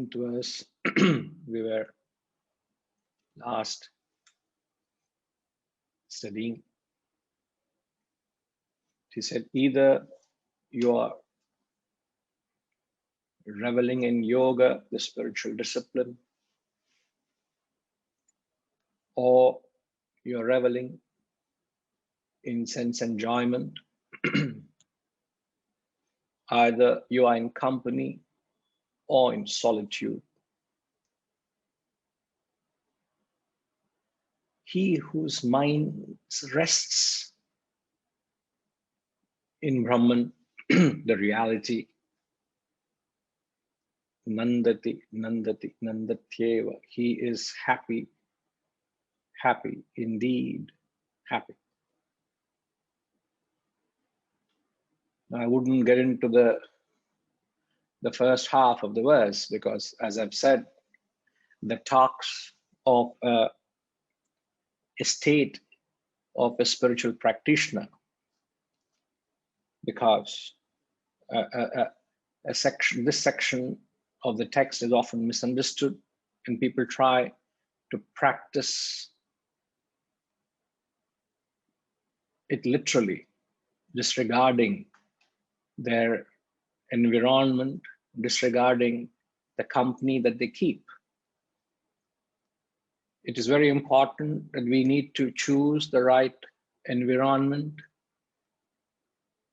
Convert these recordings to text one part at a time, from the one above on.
17th verse we were last studying. He said, either you are reveling in yoga, the spiritual discipline, or you're reveling in sense enjoyment. Either you are in company or in solitude. He whose mind rests in Brahman, the reality, Nandati, Nandati, Nandatyeva, he is happy, happy, indeed happy. Now, I wouldn't get into the first half of the verse because, as I've said, that talks of a state of a spiritual practitioner, because this section of the text is often misunderstood, and people try to practice it literally, disregarding their environment, disregarding the company that they keep. It is very important that we need to choose the right environment.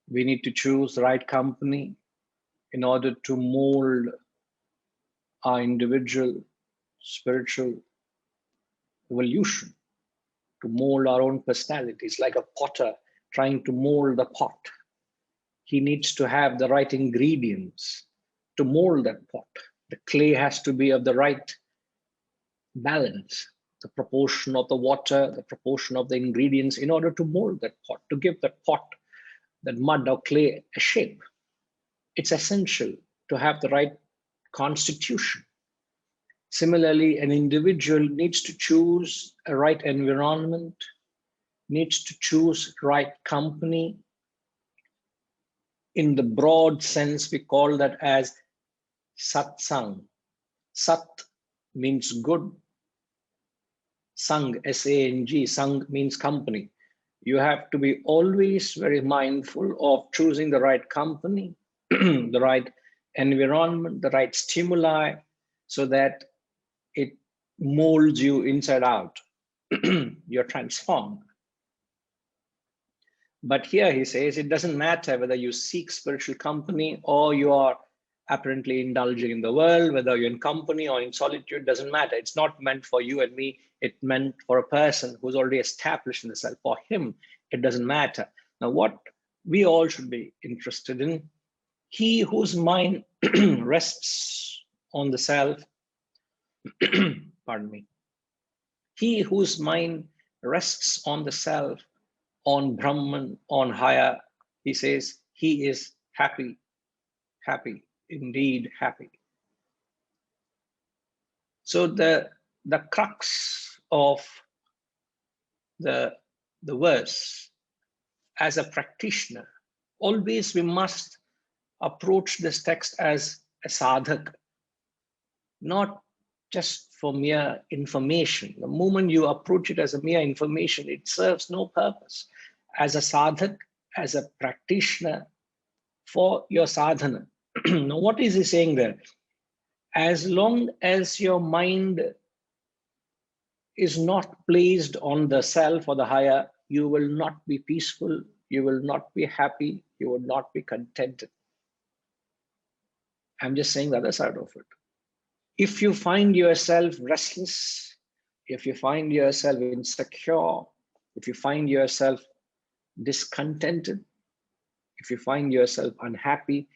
We need to choose the right company in order to mold our individual spiritual evolution, to mold our own personalities, like a potter trying to mold the pot. He needs to have the right ingredients to mold that pot. The clay has to be of the right balance, the proportion of the water, the proportion of the ingredients in order to mold that pot, to give that pot, that mud or clay, a shape. It's essential to have the right constitution. Similarly, an individual needs to choose a right environment, needs to choose right company. In the broad sense, we call that as satsang. Sat means good. Sang, S-A-N-G, sang means company. You have to be always very mindful of choosing the right company, the right environment, the right stimuli, so that it molds you inside out. You're transformed. But here he says, it doesn't matter whether you seek spiritual company or you are apparently indulging in the world, whether you're in company or in solitude, doesn't matter. It's not meant for you and me. It's meant for a person who's already established in the self. For him, it doesn't matter. Now, what we all should be interested in, he whose mind rests on the self, pardon me, he whose mind rests on the self, on Brahman, on higher, he says, he is happy, happy, indeed happy. So the crux of the verse, as a practitioner, always we must approach this text as a sadhak, not just for mere information. The moment you approach it as a mere information, it serves no purpose. As a sadhak, as a practitioner for your sadhana. Now, what is he saying there? As long as your mind is not placed on the self or the higher, you will not be peaceful, you will not be happy, you will not be contented. I'm just saying the other side of it. If you find yourself restless, if you find yourself insecure, if you find yourself discontented, if you find yourself unhappy,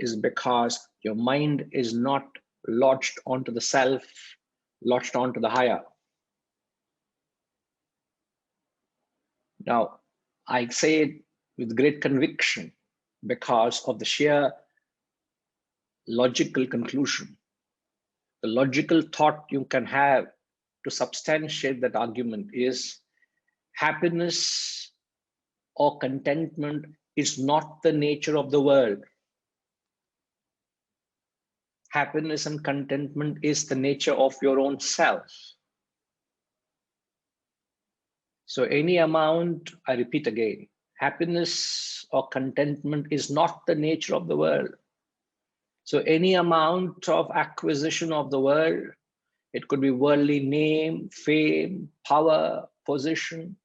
is because your mind is not lodged onto the self, lodged onto the higher. Now, I say it with great conviction because of the sheer logical conclusion. The logical thought you can have to substantiate that argument is happiness or contentment is not the nature of the world. Happiness and contentment is the nature of your own self. So any amount, I repeat again, happiness or contentment is not the nature of the world. So any amount of acquisition of the world, it could be worldly name, fame, power, position.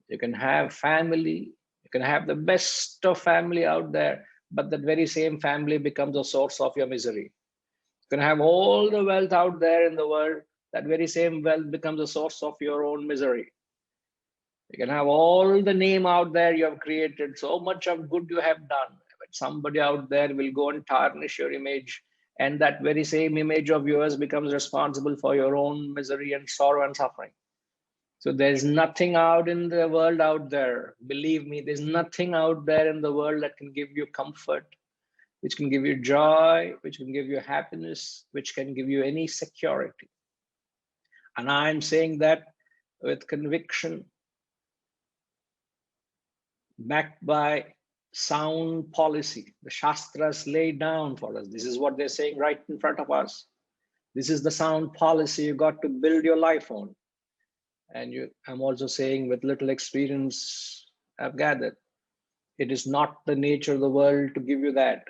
You can have family, you can have the best of family out there, but that very same family becomes a source of your misery. You can have all the wealth out there in the world, that very same wealth becomes a source of your own misery. You can have all the name out there you have created, so much of good you have done, but somebody out there will go and tarnish your image, and that very same image of yours becomes responsible for your own misery and sorrow and suffering. So there's nothing out in the world out there. Believe me, there's nothing out there in the world that can give you comfort, which can give you joy, which can give you happiness, which can give you any security. And I'm saying that with conviction, backed by sound policy. The Shastras lay down for us. This is what they're saying right in front of us. This is the sound policy you got to build your life on. And I'm also saying with little experience I've gathered, it is not the nature of the world to give you that.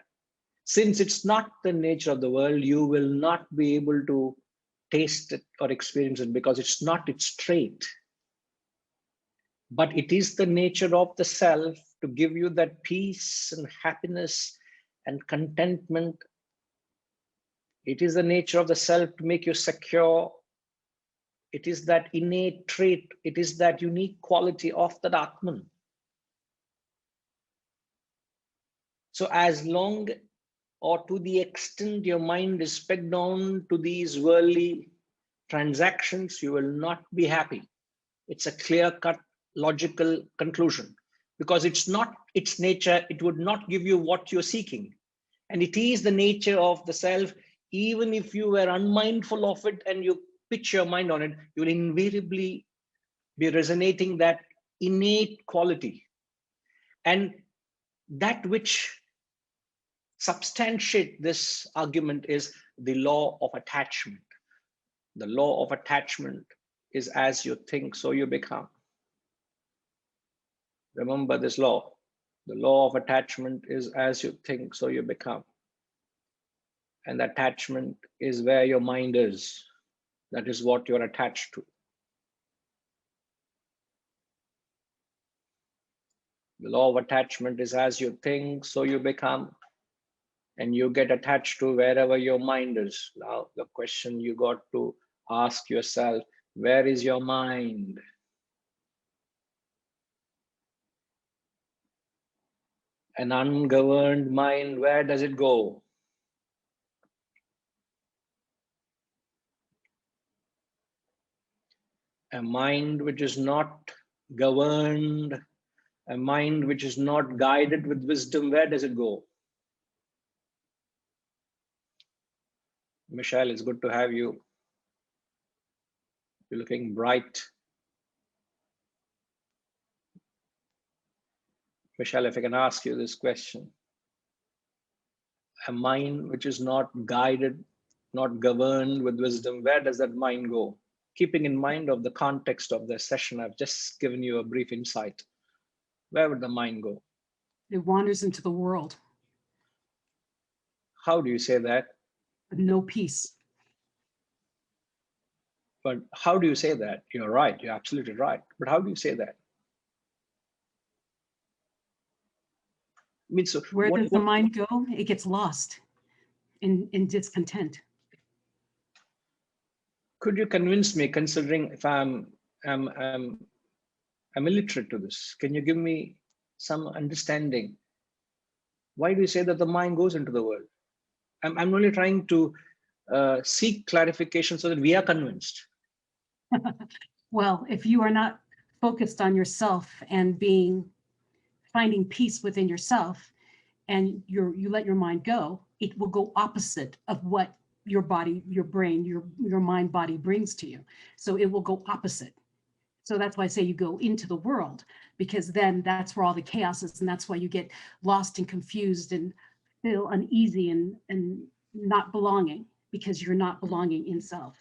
Since it's not the nature of the world, you will not be able to taste it or experience it because it's not its trait. But it is the nature of the self to give you that peace and happiness and contentment. It is the nature of the self to make you secure. It is that innate trait. It is that unique quality of that Atman. So as long or to the extent your mind is pegged on to these worldly transactions, you will not be happy. It's a clear-cut logical conclusion, because it's not its nature. It would not give you what you're seeking. And it is the nature of the self. Even if you were unmindful of it and you pitch your mind on it, you will invariably be resonating that innate quality. And that which substantiate this argument is the law of attachment. The law of attachment is as you think, so you become. Remember this law. The law of attachment is as you think, so you become. And attachment is where your mind is. That is what you're attached to. The law of attachment is as you think, so you become. And you get attached to wherever your mind is. Now, the question you got to ask yourself, where is your mind? An ungoverned mind, where does it go? A mind which is not governed, a mind which is not guided with wisdom, where does it go? Michelle, it's good to have you. You're looking bright. Michelle, if I can ask you this question. A mind which is not guided, not governed with wisdom, where does that mind go? Keeping in mind of the context of the session, I've just given you a brief insight. Where would the mind go? It wanders into the world. How do you say that? With no peace. But how do you say that? You're right, you're absolutely right. But how do you say that? I mean, so Where does the mind go? It gets lost in discontent. Could you convince me, considering if I'm illiterate to this, can you give me some understanding? Why do you say that the mind goes into the world? I'm only trying to seek clarification so that we are convinced. Well, if you are not focused on yourself and finding peace within yourself, and you let your mind go, it will go opposite of what your body, your brain, your mind body brings to you. So it will go opposite. So that's why I say you go into the world, because then that's where all the chaos is, and that's why you get lost and confused and feel uneasy and not belonging, because you're not belonging in self.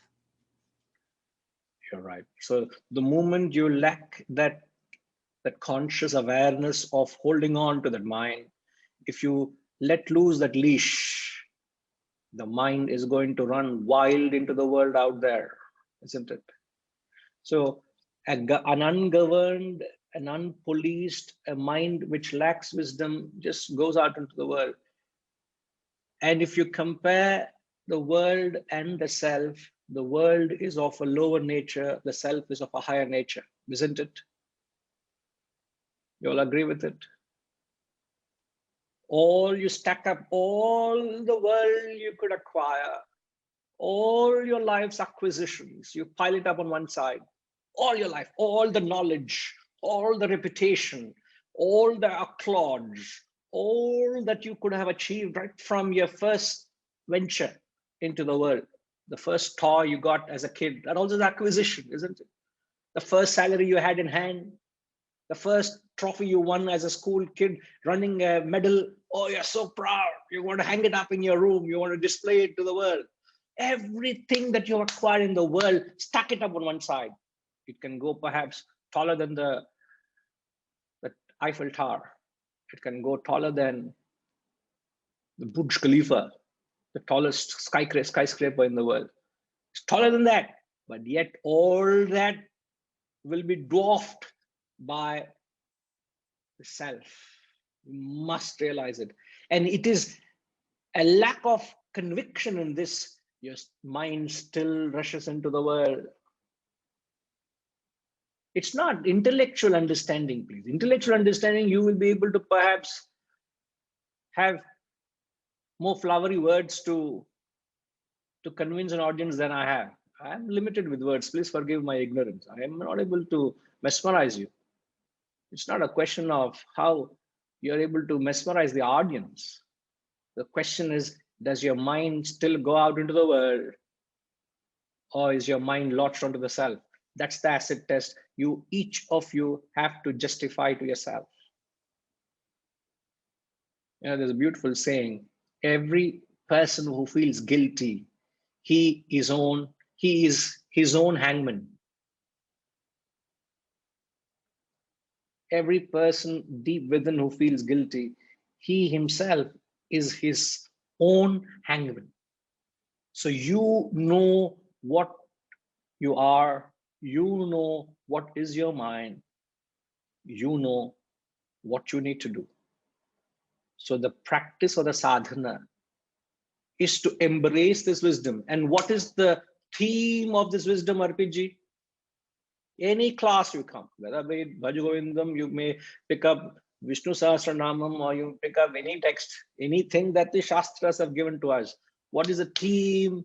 You're right. So the moment you lack that conscious awareness of holding on to that mind, if you let loose that leash, the mind is going to run wild into the world out there, isn't it? So an ungoverned, an unpoliced, a mind which lacks wisdom just goes out into the world. And if you compare the world and the self, the world is of a lower nature, the self is of a higher nature, isn't it? You all agree with it? All you stack up, all the world you could acquire, all your life's acquisitions, you pile it up on one side, all your life, all the knowledge, all the reputation, all the applause, all that you could have achieved right from your first venture into the world, the first toy you got as a kid, that also is acquisition, isn't it? The first salary you had in hand, the first trophy you won as a school kid, running a medal. Oh, you're so proud. You want to hang it up in your room. You want to display it to the world. Everything that you acquired in the world, stack it up on one side. It can go perhaps taller than the Eiffel Tower. It can go taller than the Burj Khalifa, the tallest skyscraper in the world. It's taller than that, but yet all that will be dwarfed by the self. You must realize it. And it is a lack of conviction in this. Your mind still rushes into the world. It's not intellectual understanding, please. Intellectual understanding, you will be able to perhaps have more flowery words to convince an audience than I have. I'm limited with words. Please forgive my ignorance. I am not able to mesmerize you. It's not a question of how you're able to mesmerize the audience. The question is, does your mind still go out into the world, or is your mind lodged onto the self? That's the acid test each of you have to justify to yourself. You know, there's a beautiful saying, every person who feels guilty, he is his own hangman. Every person deep within who feels guilty, he himself is his own hangman. So you know what you are, you know what is your mind, you know what you need to do. So the practice of the sadhana is to embrace this wisdom. And what is the theme of this wisdom, RPG? Any class you come, whether be BHAJAGOVINDAM, you may pick up Vishnu Sahasranamam, or you pick up any text, anything that the Shastras have given to us. What is the theme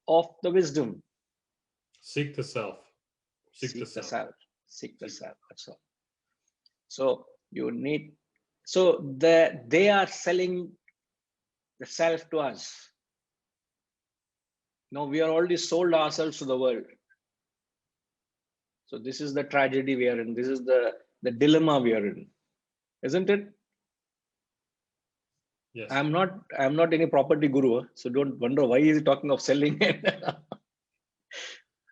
of the wisdom? Seek the self. Seek the self. Seek the self. That's all. So you need, so they are selling the self to us. Now we are already sold ourselves to the world. So this is the tragedy we are in. This is the dilemma we are in, isn't it? Yes. I'm not any property guru, so don't wonder why is he talking of selling it.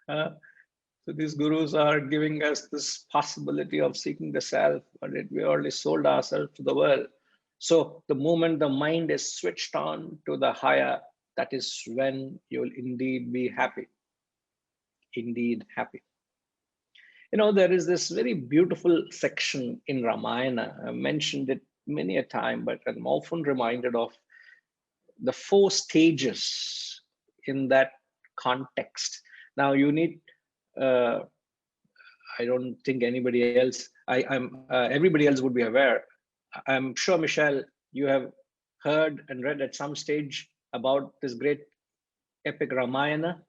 So these gurus are giving us this possibility of seeking the self, but we already sold ourselves to the world. So the moment the mind is switched on to the higher, that is when you'll indeed be happy. Indeed happy. You know, there is this very beautiful section in Ramayana. I mentioned it many a time, but I'm often reminded of the 4 stages in that context. Now you need, I don't think anybody else, everybody else would be aware. I'm sure, Michelle, you have heard and read at some stage about this great epic Ramayana.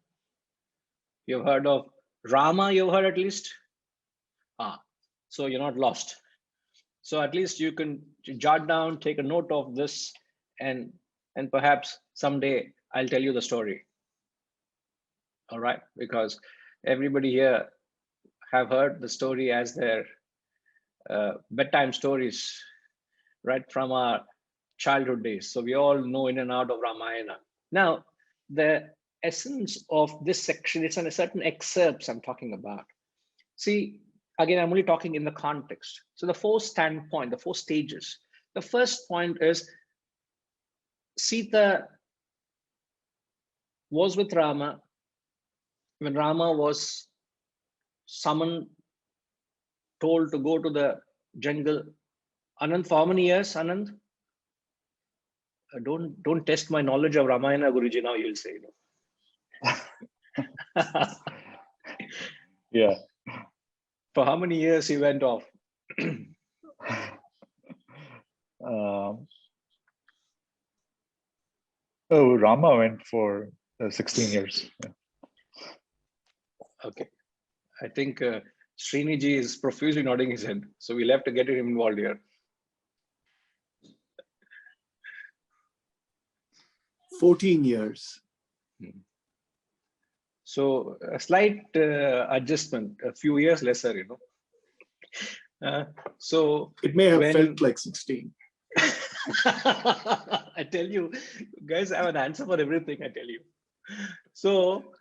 You've heard of Rama, you've heard at least? So you're not lost. So at least you can jot down, take a note of this, and perhaps someday I'll tell you the story. All right, because everybody here have heard the story as their bedtime stories, right from our childhood days. So we all know in and out of Ramayana. Now, the essence of this section, it's on a certain excerpts I'm talking about. See, again, I'm only talking in the context. So the four standpoint, the four stages. The first point is Sita was with Rama when Rama was summoned, told to go to the jungle. Anand, for how many years, Anand? Don't test my knowledge of Ramayana, Guruji. Now you'll say, Yeah. For how many years he went off? Oh, Rama went for 16 years. Yeah. Okay, I think Sriniji is profusely nodding his head, so we'll have to get him involved here. 14 years. So a slight adjustment, a few years lesser, so It may have when- felt like 16. I tell you, guys have an answer for everything, I tell you. So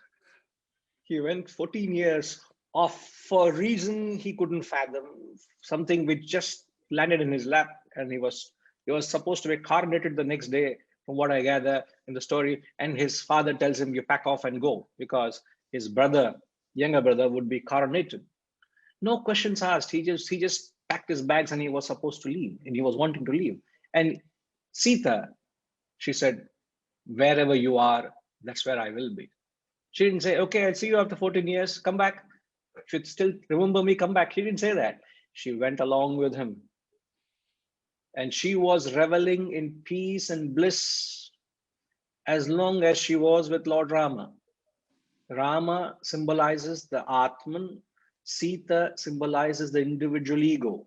he went 14 years off for a reason he couldn't fathom, something which just landed in his lap, and he was supposed to be coronated the next day, from what I gather in the story, and his father tells him, you pack off and go, because his brother, younger brother, would be coronated. No questions asked. He just packed his bags and he was supposed to leave, and he was wanting to leave. And Sita, she said, wherever you are, that's where I will be. She didn't say, okay, I'll see you after 14 years, come back. Should still remember me, come back. She didn't say that. She went along with him. And she was reveling in peace and bliss as long as she was with Lord Rama. Rama symbolizes the Atman. Sita symbolizes the individual ego.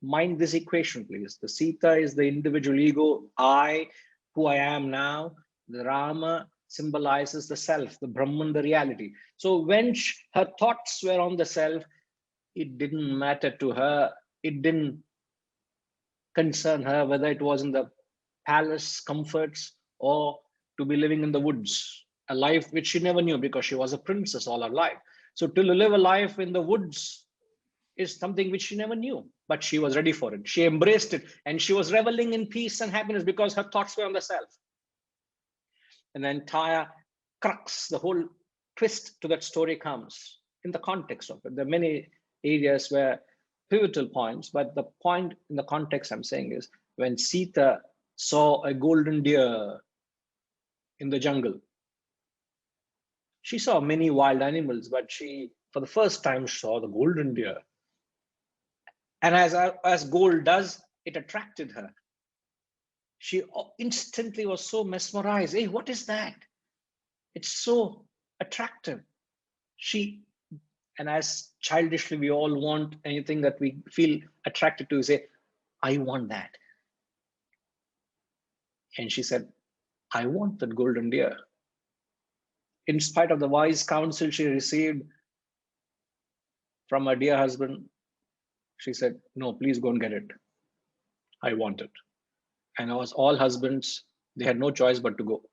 Mind this equation, please. The Sita is the individual ego, I, who I am now. The Rama symbolizes the self, the Brahman, the reality. So when her thoughts were on the self, it didn't matter to her. It didn't concern her whether it was in the palace comforts or to be living in the woods, a life which she never knew because she was a princess all her life. So to live a life in the woods is something which she never knew, but she was ready for it. She embraced it, and she was reveling in peace and happiness because her thoughts were on the self. And the entire crux, the whole twist to that story comes in the context of it. There are many areas where pivotal points, but the point in the context I'm saying is when Sita saw a golden deer in the jungle. She saw many wild animals, but she, for the first time, saw the golden deer. And as gold does, it attracted her. She instantly was so mesmerized. Hey, what is that? It's so attractive. And as childishly, we all want anything that we feel attracted to, say, I want that. And she said, I want that golden deer. In spite of the wise counsel she received from her dear husband, she said, no, please go and get it. I want it. And as all husbands, they had no choice but to go.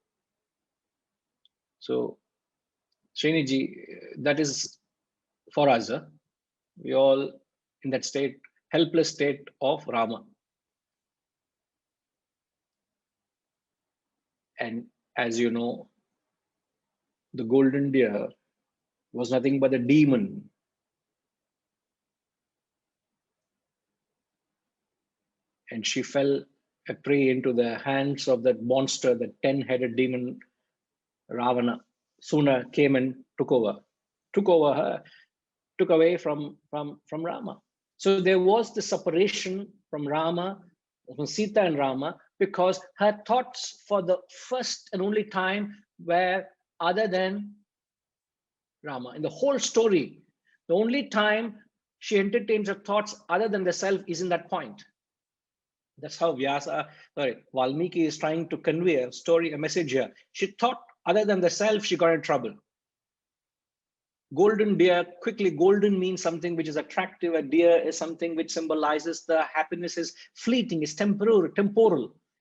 So, Sriniji, that is for us. We all in that state, helpless state of Rama. And as you know, the golden deer was nothing but a demon. And she fell a prey into the hands of that monster, the 10-headed demon, Ravana. Sooner came and took over her, took away from Rama. So there was the separation from Rama, from Sita and Rama, because her thoughts for the first and only time were other than Rama. In the whole story, the only time she entertains her thoughts other than the self is in that point. That's how Valmiki is trying to convey a story, a message here. She thought other than the self, she got in trouble. Golden deer, quickly, golden means something which is attractive. A deer is something which symbolizes the happiness is fleeting, is temporal,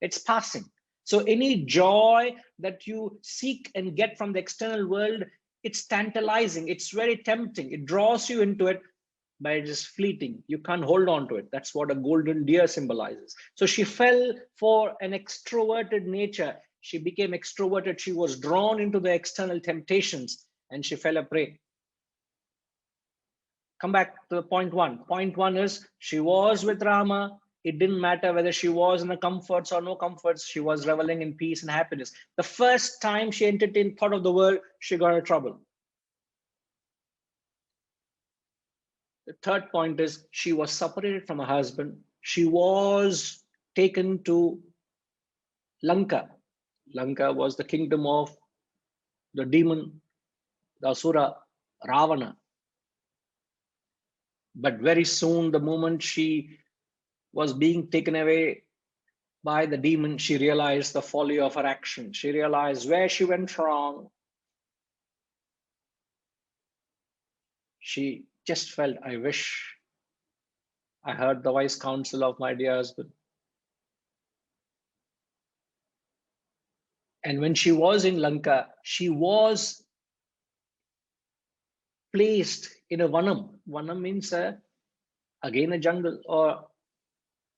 it's passing. So any joy that you seek and get from the external world, it's tantalizing, it's very tempting, it draws you into it, but it is fleeting. You can't hold on to it. That's what a golden deer symbolizes. So she fell for an extroverted nature. She became extroverted. She was drawn into the external temptations and she fell a prey. Come back to point one. Point one is she was with Rama. It didn't matter whether she was in the comforts or no comforts. She was reveling in peace and happiness. The first time she entertained thought of the world, she got into trouble. The third point is she was separated from her husband. She was taken to Lanka. Lanka was the kingdom of the demon, the Asura, Ravana. But very soon, the moment she was being taken away by the demon, she realized the folly of her action. She realized where she went wrong. She just felt, I wish I heard the wise counsel of my dear husband. And when she was in Lanka, she was placed in a vanam. Vanam means again a jungle, or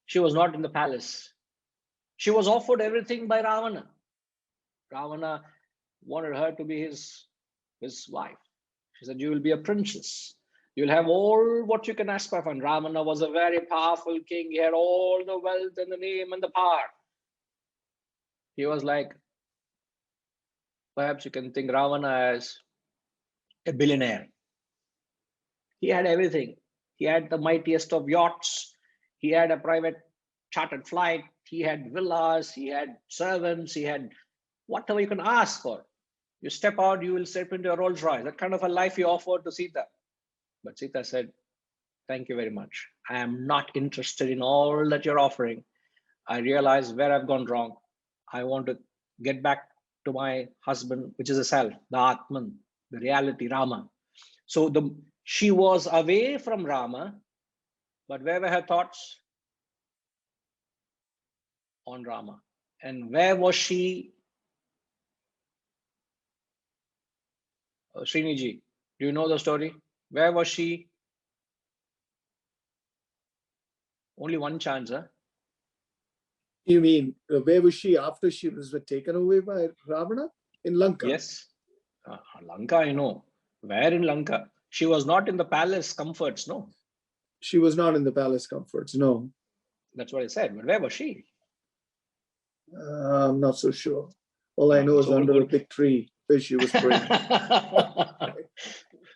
she was not in the palace. She was offered everything by Ravana. Ravana wanted her to be his wife. She said, you will be a princess. You'll have all what you can ask for. And Ravana was a very powerful king. He had all the wealth and the name and the power. He was like, perhaps you can think Ravana as a billionaire. He had everything. He had the mightiest of yachts. He had a private chartered flight. He had villas. He had servants. He had whatever you can ask for. You step out, you will step into a Rolls Royce. That kind of a life he offered to Sita. But Sita said, thank you very much. I am not interested in all that you're offering. I realize where I've gone wrong. I want to get back to my husband, which is a self, the Atman, the reality, Rama. So she was away from Rama, but where were her thoughts? On Rama. And where was she? Sriniji, do you know the story? Where was she? Only one chance, huh? You mean, where was she after she was taken away by Ravana? In Lanka? Yes. Lanka, I know. Where in Lanka? She was not in the palace comforts, no. She was not in the palace comforts, no. That's what I said. But where was she? I'm not so sure. All I know is under a big tree where she was praying.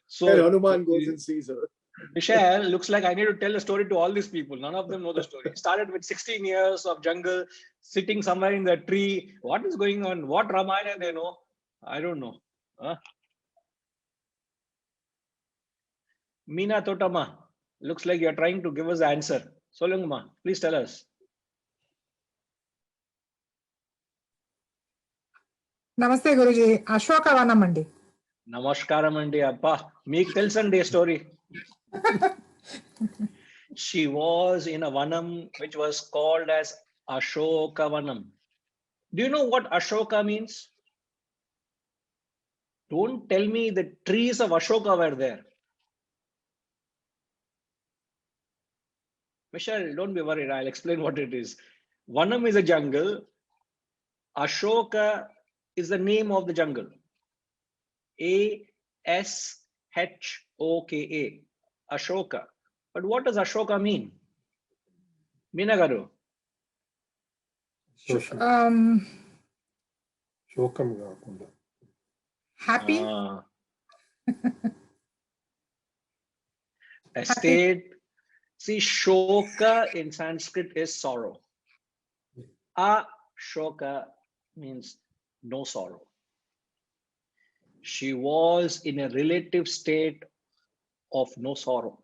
So and Hanuman goes and sees her. Michelle, looks like I need to tell a story to all these people. None of them know the story. It started with 16 years of jungle, sitting somewhere in the tree. What is going on? What Ramayana they know? I don't know. Huh? Meena Totama, looks like you're trying to give us the answer. Solungma, please tell us. నమస్తే గురుజీ అశోకవనం అండి. Namaskaram andi appa. Meek telsandi story. She was in a vanam which was called as Ashokavanam. Do you know what Ashoka means? Don't tell me the trees of Ashoka were there. Michelle, don't be worried. I'll explain what it is. Vanam is a jungle. Ashoka is the name of the jungle. Ashoka. Ashoka. But what does Ashoka mean? Meena garu. శోకం కాకుండా happy A state. See, shoka in Sanskrit is sorrow. Ashoka means no sorrow. She was in a relative state of no sorrow.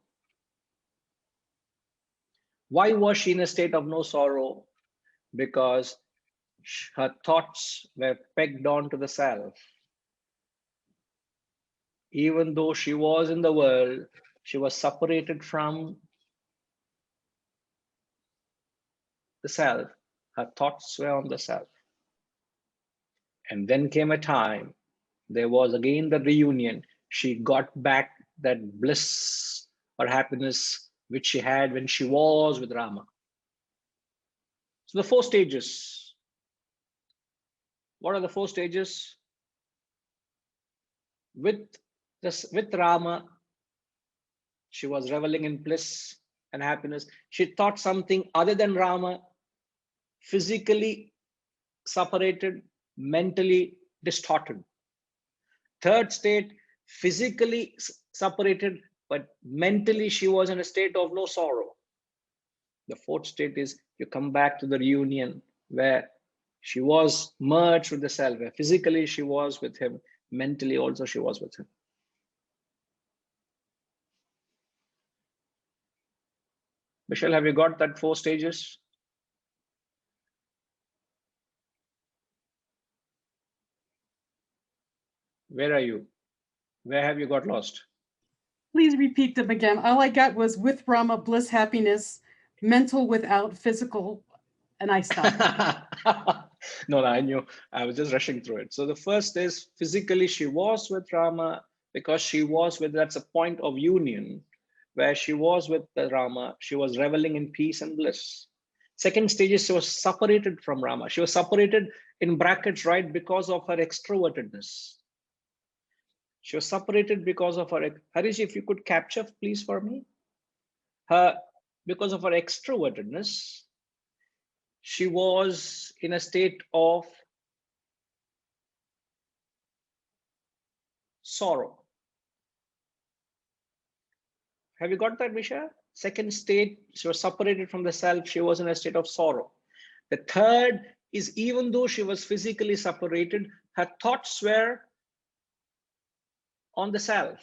Why was she in a state of no sorrow? Because her thoughts were pegged onto the self. Even though she was in the world, she was separated from the self. Her thoughts were on the self. And then came a time, there was again the reunion. She got back that bliss or happiness which she had when she was with Rama. So the 4 stages. What are the 4 stages? With Rama, she was reveling in bliss and happiness. She thought something other than Rama, physically separated, mentally distorted. 3rd state, physically separated, but mentally she was in a state of no sorrow. The 4th state is you come back to the reunion where she was merged with the self, where physically she was with him, mentally also she was with him. Michelle, have you got that 4 stages? Where are you? Where have you got lost? Please repeat them again. All I got was with Rama, bliss, happiness, mental without physical, and I stopped. No, I knew. I was just rushing through it. So the first is physically she was with Rama because she was with, that's a point of union where she was with the Rama. She was reveling in peace and bliss. 2nd stage is she was separated from Rama. She was separated in brackets, right, because of her extrovertedness. She was separated because of her, Harish, if you could capture, please, for me. Because of her extrovertedness, she was in a state of sorrow. Have you got that, Misha? 2nd state, she was separated from the self. She was in a state of sorrow. The 3rd is even though she was physically separated, her thoughts were on the self.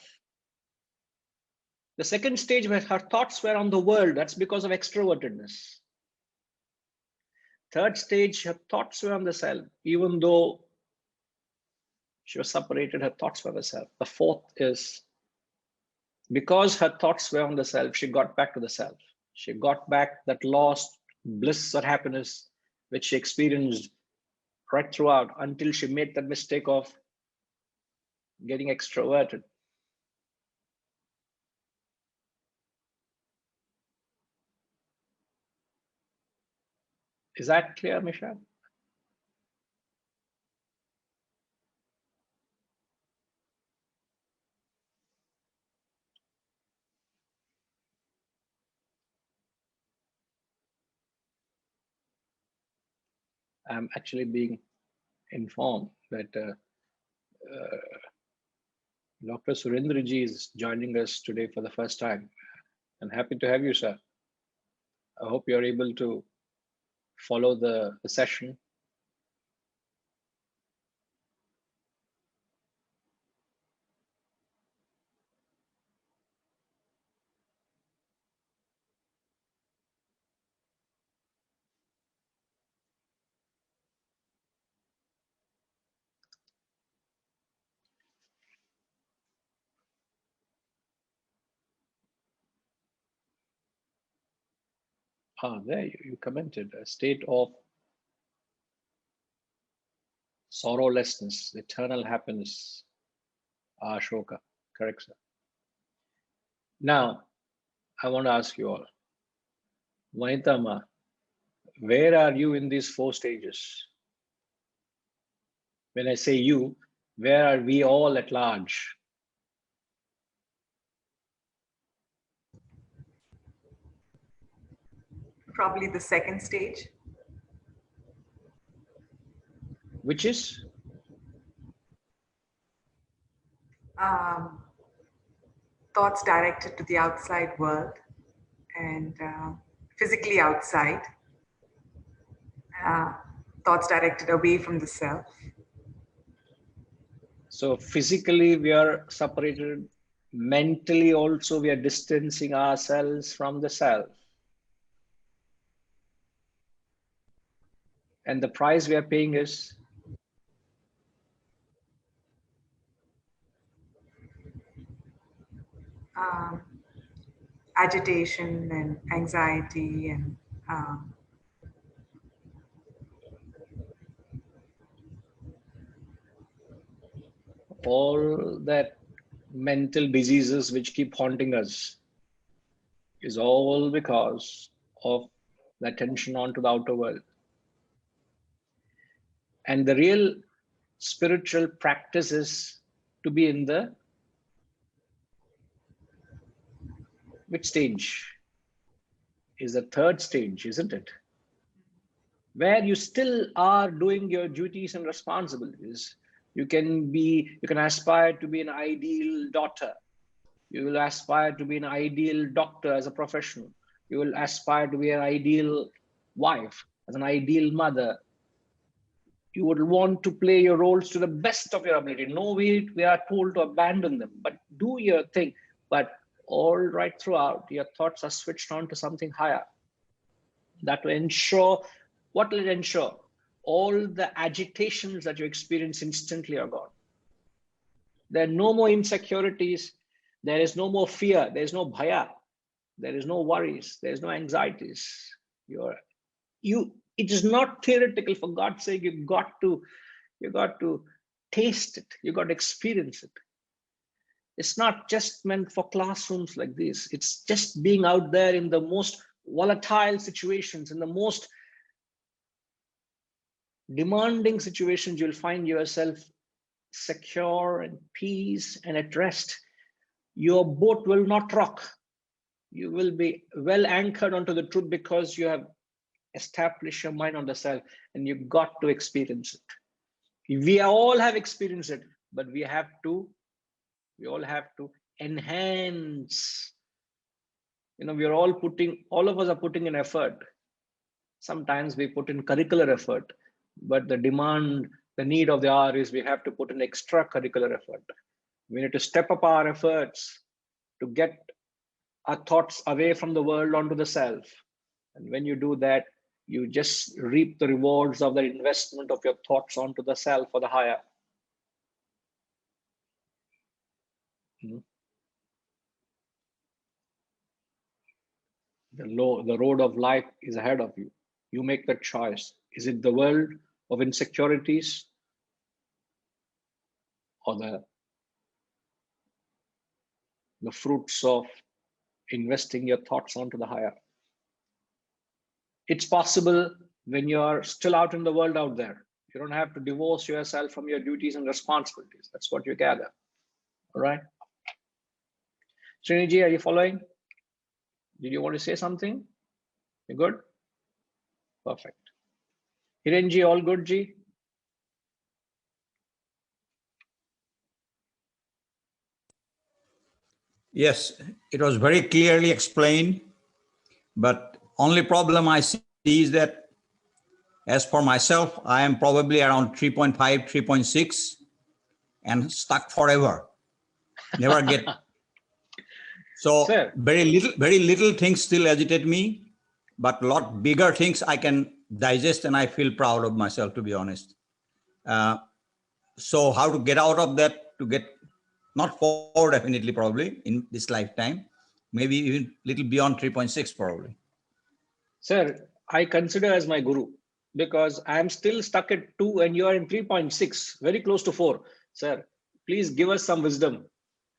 The 2nd stage where her thoughts were on the world, that's because of extrovertedness. 3rd stage, her thoughts were on the self, even though she was separated, her thoughts were the self. The 4th is because her thoughts were on the self, she got back to the self. She got back that lost bliss or happiness which she experienced right throughout until she made that mistake of getting extroverted. Is that clear, Misha? I'm actually being informed that Dr. Surendraji is joining us today for the first time. I'm happy to have you, sir. I hope you're able to follow the session. There you commented a state of sorrowlessness, eternal happiness. Ashoka, correct, sir. Now, I want to ask you all, Vanitama, where are you in these 4 stages? When I say you, where are we all at large? Probably the 2nd stage. Which is? Thoughts directed to the outside world and physically outside. Thoughts directed away from the self. So physically we are separated, mentally also we are distancing ourselves from the self. And the price we are paying is? Agitation and anxiety and all that mental diseases which keep haunting us is all because of the attention onto the outer world. And the real spiritual practice is to be in the which stage? Is the third stage, isn't it? Where you still are doing your duties and responsibilities. You can aspire to be an ideal daughter. You will aspire to be an ideal doctor as a professional. You will aspire to be an ideal wife, as an ideal mother. You would want to play your roles to the best of your ability. No, we are told to abandon them, but do your thing. But all right throughout, your thoughts are switched on to something higher. That will ensure, what will it ensure? All the agitations that you experience instantly are gone. There are no more insecurities. There is no more fear. There is no bhaya. There is no worries. There is no anxieties. It is not theoretical. For God's sake, you got to taste it. You got to experience it. It's not just meant for classrooms like this. It's just being out there in the most volatile situations, in the most demanding situations. You'll find yourself secure and peace and at rest. Your boat will not rock. You will be well anchored onto the truth because you have established your mind on the self, and you got to experience it. We all have experienced it, but we all have to enhance. All of us are putting in effort. Sometimes we put in curricular effort, but the need of the hour is we have to put in extracurricular effort. We need to step up our efforts to get our thoughts away from the world onto the self. And when you do that, you just reap the rewards of the investment of your thoughts onto the self or the higher. The road of life is ahead of you. You make the choice. Is it the world of insecurities or the fruits of investing your thoughts onto the higher? It's possible when you're still out in the world out there. You don't have to divorce yourself from your duties and responsibilities. That's what you gather. All right. Sriniji, are you following? Did you want to say something? You good? Perfect. Hirenji, all good, Ji? Yes, it was very clearly explained, but only problem I see is that as for myself, I am probably around 3.5, 3.6 and stuck forever. Never get. So Sir. very little things still agitate me, but a lot bigger things I can digest and I feel proud of myself, to be honest. So how to get out of that, to get not 4 definitely probably in this lifetime, maybe even little beyond 3.6 probably. Sir, I consider as my guru because I am still stuck at 2 and you are in 3.6, very close to 4. Sir, please give us some wisdom.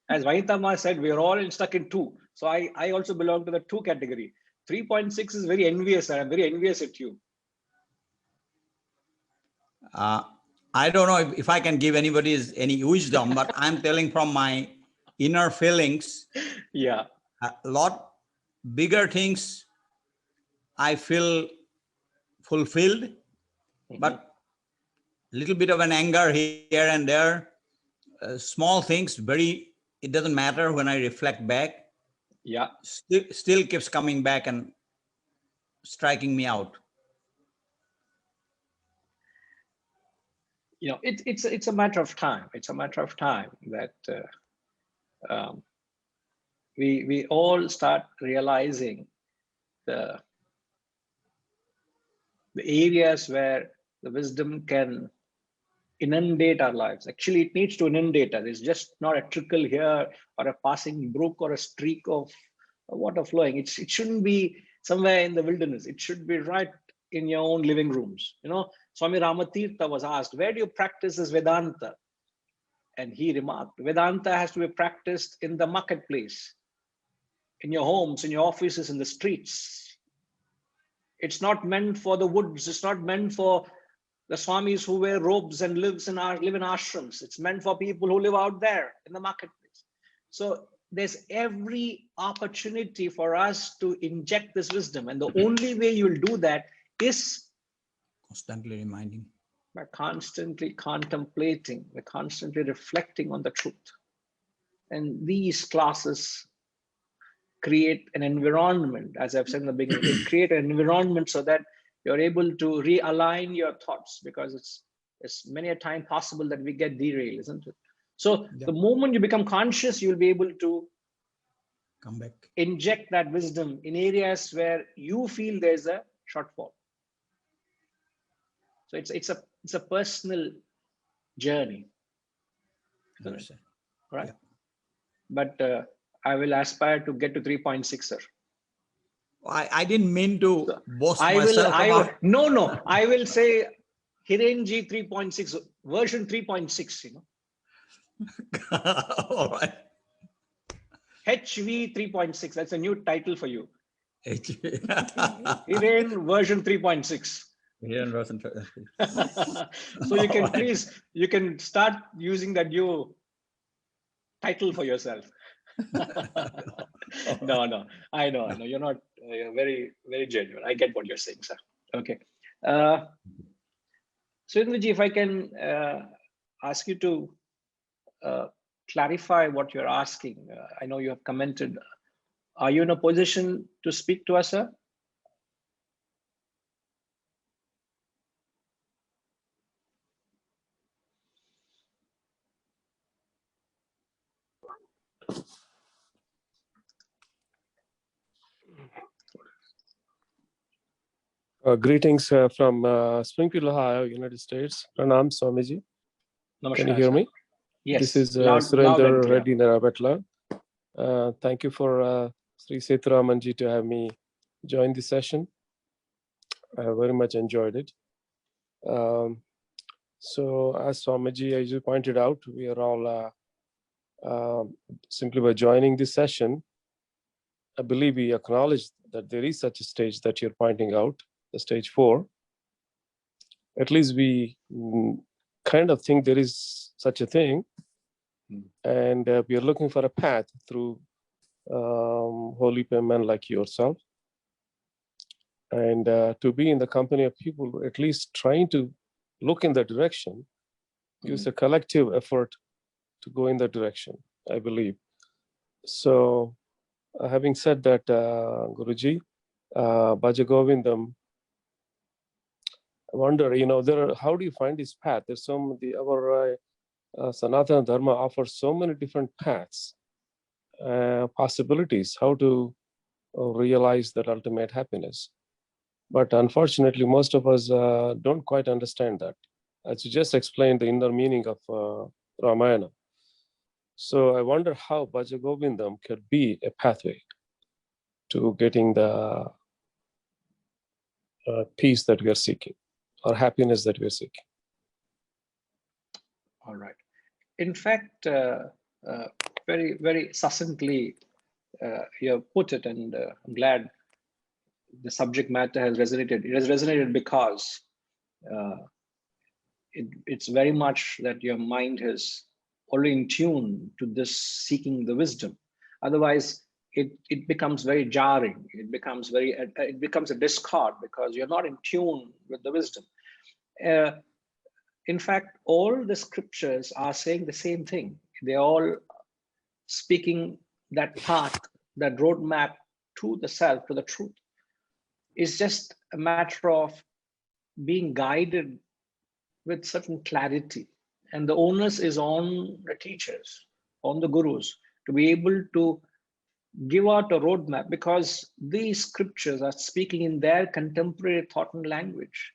As Vahitama said, we are all stuck in 2. So I also belong to the 2 category. 3.6 is very envious. I am very envious at you. I don't know if I can give anybody any wisdom, but I'm telling from my inner feelings. Yeah. A lot bigger things I feel fulfilled, but a little bit of an anger here and there, small things, it doesn't matter when I reflect back. Yeah. Still keeps coming back and striking me out. It's a matter of time. It's a matter of time that we all start realizing the areas where the wisdom can inundate our lives. Actually, it needs to inundate us. It's just not a trickle here or a passing brook or a streak of water flowing. It shouldn't be somewhere in the wilderness. It should be right in your own living rooms. Swami Ramatirtha was asked, where do you practice this Vedanta? and he remarked, Vedanta has to be practiced in the marketplace, in your homes, in your offices, in the streets. It's not meant for the woods. It's not meant for the swamis who wear robes and live in ashrams. It's meant for people who live out there in the marketplace. So there's every opportunity for us to inject this wisdom. And the only way you'll do that is Constantly reminding. by constantly contemplating, by constantly reflecting on the truth. And these classes create an environment, as I've said in the beginning, they create an environment so that you're able to realign your thoughts, because it's many a time possible that we get derailed, isn't it? So Yeah. the moment you become conscious, you'll be able to Come back. inject that wisdom in areas where you feel there's a shortfall. So it's a personal journey, isn't it? 100%. Right? Yeah. But I will aspire to get to 3.6, sir. I didn't mean to boast I will, myself about. no, I will say Hirenji 3.6, version 3.6, you know, All right. HV 3.6. That's a new title for you. Hiren Hiren version 3.6. Rosen. So you can All right. you can start using that new title for yourself. No, I know. You're not, you're very, very genuine. I get what you're saying, sir. Okay. Surendraji, if I can ask you to clarify what you're asking. I know you have commented. Are you in a position to speak to us, sir? Greetings from Springfield, Ohio, United States. Pranam Swamiji. Can you Namaskar, hear sir. me? Yes. This is loud and Surender clear. Reddy Narabatla. Thank you for Sri Seturamanji to have me join this session. I very much enjoyed it. So as Swamiji, as you pointed out, we are all simply by joining this session, I believe we acknowledge that there is such a stage that you're pointing out, the stage 4. At least we kind of think there is such a thing. And we are looking for a path through holy men like yourself. And to be in the company of people at least trying to look in that direction gives a collective effort to go in that direction, I believe. So having said that, Guruji, BHAJAGOVINDAM, I wonder, how do you find this path? There's our Sanatana Dharma offers so many different paths, possibilities, how to realize that ultimate happiness. But unfortunately, most of us don't quite understand that. As you just explained, the inner meaning of Ramayana. So I wonder how BHAJAGOVINDAM could be a pathway to getting the peace that we are seeking, or happiness that we are seeking. All right. In fact, very, very succinctly, you have put it, and I'm glad the subject matter has resonated. It has resonated because it's very much that your mind is already in tune to this seeking the wisdom. Otherwise, it becomes very jarring. It becomes a discord because you're not in tune with the wisdom. In fact, all the scriptures are saying the same thing. They're all speaking that path, that roadmap to the self, to the truth. It's just a matter of being guided with certain clarity. And the onus is on the teachers, on the gurus, to be able to give out a roadmap, because these scriptures are speaking in their contemporary thought and language.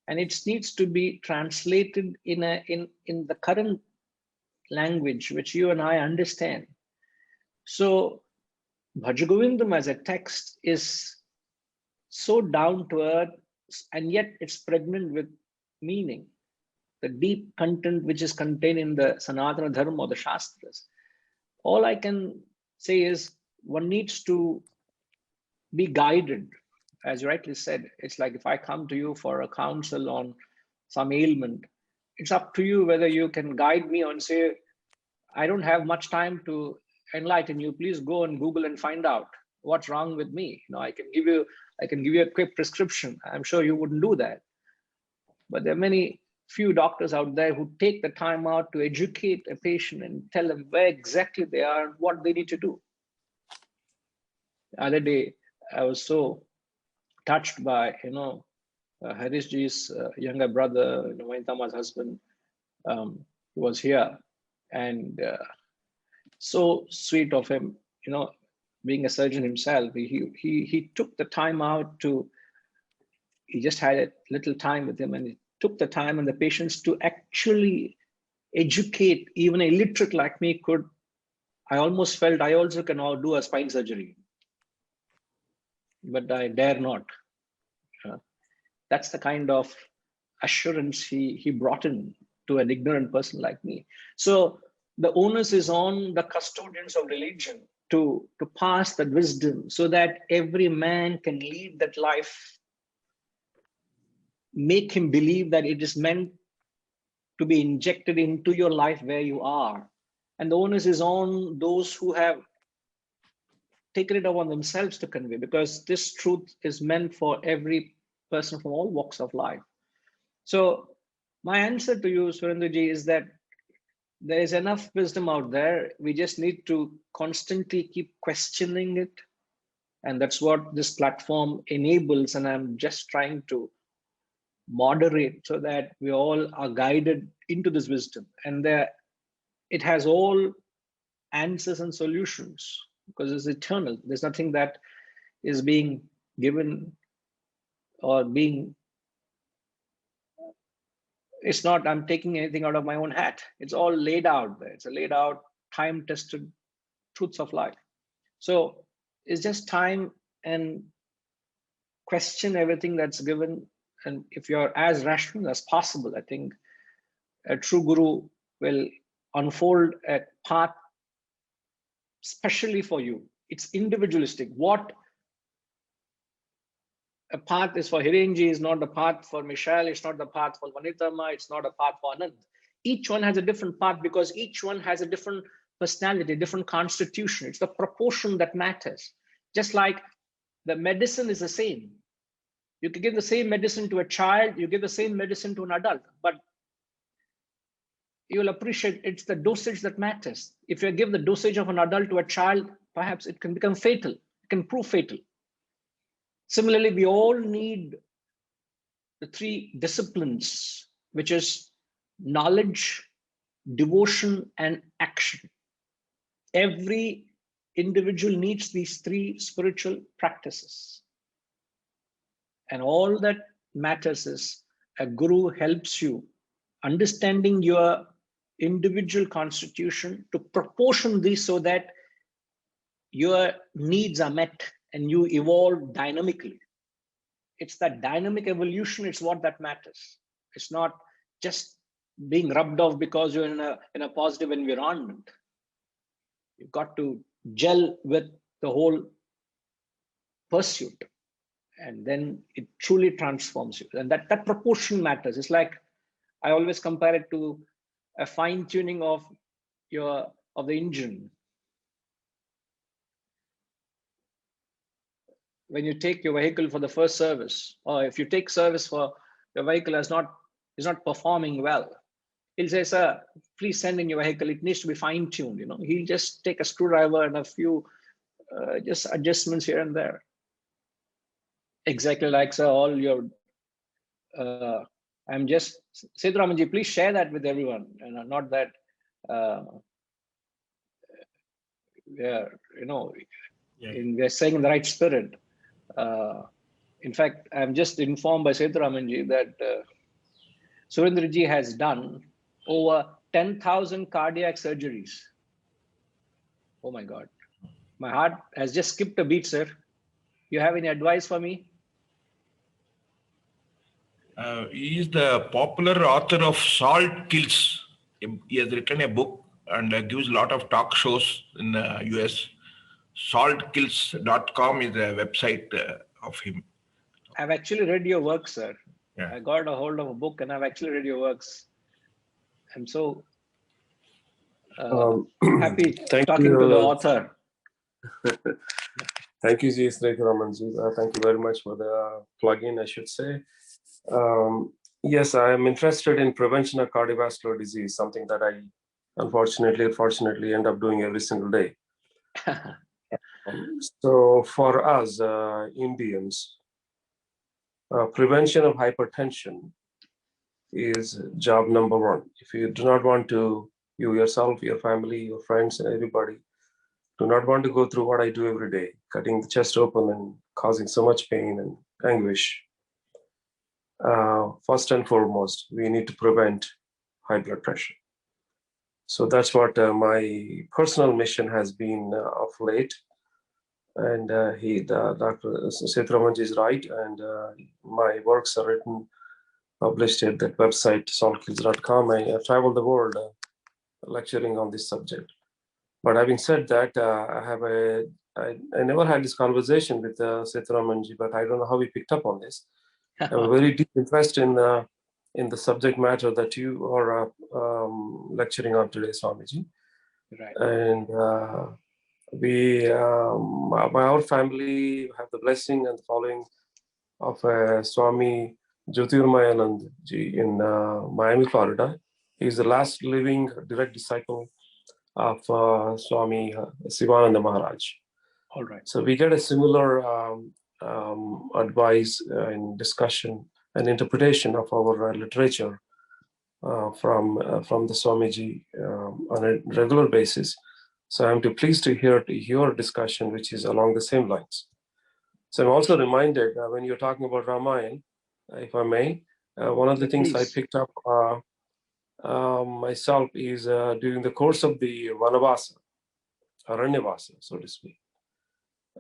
And it needs to be translated in the current language, which you and I understand. So BHAJAGOVINDAM as a text is so down to earth, and yet it's pregnant with meaning. the deep content which is contained in the Sanatana Dharma or the Shastras. All I can say is one needs to be guided. As you rightly said, it's like if I come to you for a counsel on some ailment, it's up to you whether you can guide me and say, I don't have much time to enlighten you. Please go and Google and find out what's wrong with me. You know, I can give you a quick prescription. I'm sure you wouldn't do that. But there are few doctors out there who take the time out to educate a patient and tell them where exactly they are and what they need to do. The other day, I was so touched by, Harishji's younger brother, Vaintama's husband, was here, and so sweet of him, being a surgeon himself. He took the time out to, he just had a little time with him, and he took the time and the patients to actually educate. Even a illiterate like me could, I almost felt I also can now do a spine surgery, but I dare not. That's the kind of assurance he brought in to an ignorant person like me. So the onus is on the custodians of religion to pass that wisdom so that every man can lead that life, make him believe that it is meant to be injected into your life where you are. And the onus is on those who have taken it upon themselves to convey, because this truth is meant for every person from all walks of life. So my answer to you, Surendraji, is that there is enough wisdom out there. We just need to constantly keep questioning it. And that's what this platform enables. And I'm just trying to moderate so that we all are guided into this wisdom. And it has all answers and solutions because it's eternal. There's nothing that is being given or being, it's not, I'm taking anything out of my own hat. It's all laid out there. It's a laid out, time-tested truths of life. So it's just time and question everything that's given. And if you're as rational as possible, I think a true guru will unfold a path specially for you. It's individualistic. What a path is for Hirenji is not the path for Michelle, it's not the path for Vanitama, it's not a path for Anand. Each one has a different path because each one has a different personality, different constitution. It's the proportion that matters. Just like the medicine is the same. You can give the same medicine to a child, you give the same medicine to an adult, but you'll appreciate it's the dosage that matters. If you give the dosage of an adult to a child, perhaps it can become fatal, it can prove fatal. Similarly, we all need the three disciplines, which is knowledge, devotion, and action. Every individual needs these three spiritual practices. And all that matters is a guru helps you understanding your individual constitution to proportion these so that your needs are met and you evolve dynamically. It's that dynamic evolution, it's what that matters. It's not just being rubbed off because you're in a positive environment. You've got to gel with the whole pursuit, and then it truly transforms you. And that proportion matters. It's like, I always compare it to a fine tuning of the engine. When you take your vehicle for the first service, or if you take service for your vehicle is not performing well, he'll say, sir, please send in your vehicle. It needs to be fine tuned. He'll just take a screwdriver and a few just adjustments here and there. Exactly like, sir, all your, I'm just, Seetharamanji, please share that with everyone. And not that, we're saying in the right spirit. In fact, I'm just informed by Seetharamanji that Surendraji has done over 10,000 cardiac surgeries. Oh my God. My heart has just skipped a beat, sir. You have any advice for me? He is the popular author of Salt Kills. He has written a book and gives a lot of talk shows in the US. Saltkills.com is a website of him. I've actually read your work, sir. Yeah. I got a hold of a book and I've actually read your works. I'm so happy Thank talking to the you. author. Thank you, G. Ramanji. Thank you very much for the plug-in, I should say. Yes, I am interested in prevention of cardiovascular disease, something that I unfortunately end up doing every single day. So for us Indians, prevention of hypertension is job number one. If you do not want to, you yourself, your family, your friends, and everybody do not want to go through what I do every day, cutting the chest open and causing so much pain and anguish. First and foremost, we need to prevent high blood pressure. So that's what my personal mission has been of late. And Dr. Sethuramanji is right, and my works are written, published at that website, saltkills.com. I travel the world lecturing on this subject. But having said that, I never had this conversation with Sethuramanji, but I don't know how he picked up on this. I have a very deep interest in the subject matter that you are lecturing on today, Swamiji. Right. And our family have the blessing and the following of Swami Jyotirmayanand ji in Miami, Florida. He is the last living direct disciple of Swami Sivananda Maharaj. All right. So we get a similar advice and discussion and interpretation of our literature from the Swamiji on a regular basis. So I'm pleased to hear your discussion, which is along the same lines. So I'm also reminded when you're talking about Ramayana, if I may, one of the things I picked up myself is during the course of the Vanavasa, Aranyavasa, so to speak,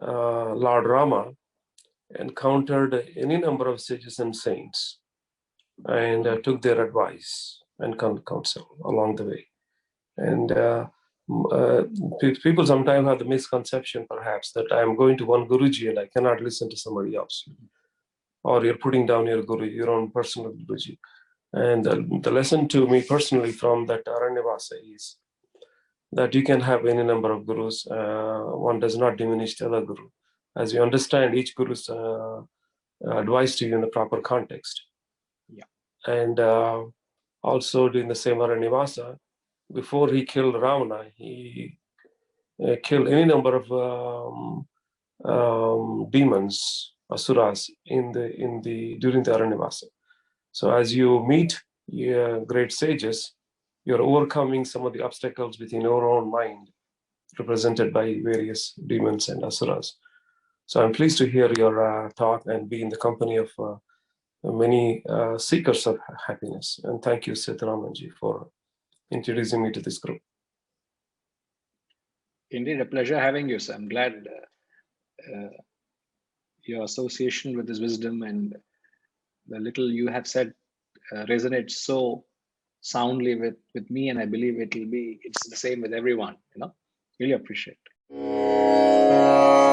Lord Rama encountered any number of sages and saints and took their advice and counsel along the way. And people sometimes have the misconception, perhaps, that I'm going to one Guruji and I cannot listen to somebody else. Or you're putting down your Guru, your own personal Guruji. And the lesson to me personally from that Aranyavasa is that you can have any number of Gurus. One does not diminish the other Guru. As you understand each Guru's advice to you in the proper context. Yeah. And also during the same Aranyavasa, before he killed Ravana, he killed any number of demons, asuras, during the Aranyavasa. So as you meet great sages, you're overcoming some of the obstacles within your own mind, represented by various demons and asuras. So I'm pleased to hear your talk and be in the company of many seekers of happiness. And thank you, Sethuramanji, for introducing me to this group. Indeed, a pleasure having you, sir. I'm glad your association with this wisdom and the little you have said resonates so soundly with me, and I believe it's the same with everyone. Really appreciate it.